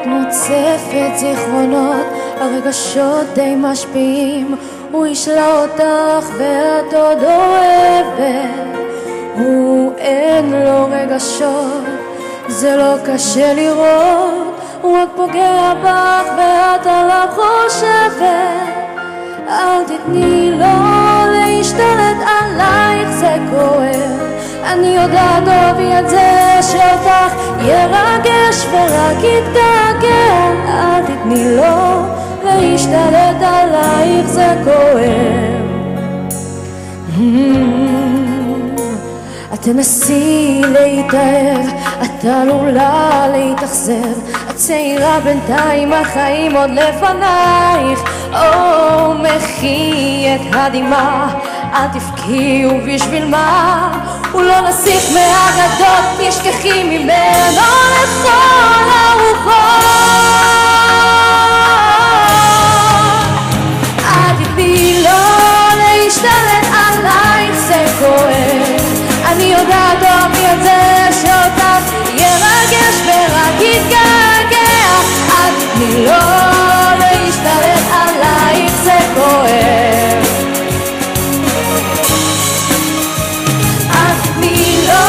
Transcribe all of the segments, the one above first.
מוצפת זיכרונות, הרגשות די משפיעים, הוא ישלה אותך ואת עוד אוהבת, הוא אין לו רגשות, זה לא קשה לראות, הוא רק פוגע בך ואת עליו חושבת. אל תתני לו להשתלט עלייך, זה כואב, אני יודעת טובי את זה שאותך ירגש ורק יתגעגע. אל תתני לו להשתלט עלייך, זה כואב. את תנסי להתאהב, את עלולה להתאכזב, את צעירה בינתיים, החיים עוד לפנייך. או מחי את הדמעה, אל תבכי ובשביל מה? הוא לא נסיך מהאגדות, תשכחי ממנו לכל הרוחות. אל תתני לו להשתלט עלייך, זה כואב, אני יודעת טובי את זה שאותך ירגש ורק יתגעגע. אל תתני לו להשתלט עלייך, זה כואב. אל תתני לו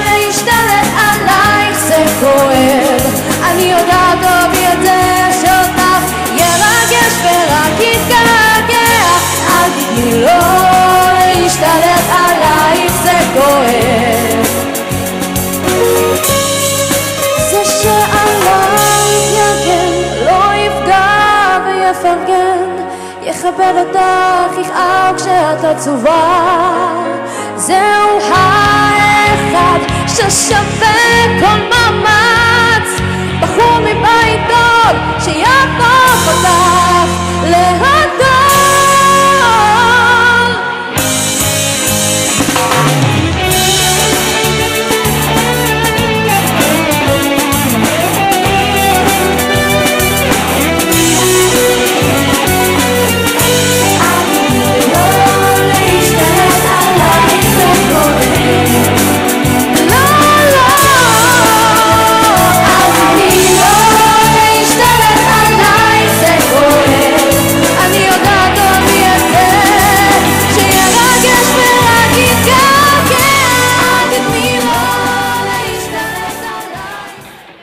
להשתלט עלייך, זה כואב, אני יודעת טובי את זה שאותך ירגש ורק יתגעגע. אל תתני לו להשתלט עלייך, זה כואב. זה שעלייך יגן, לא יפגע ויפרגן, יכבד אותך, יכאב כשאת עצובה, זהו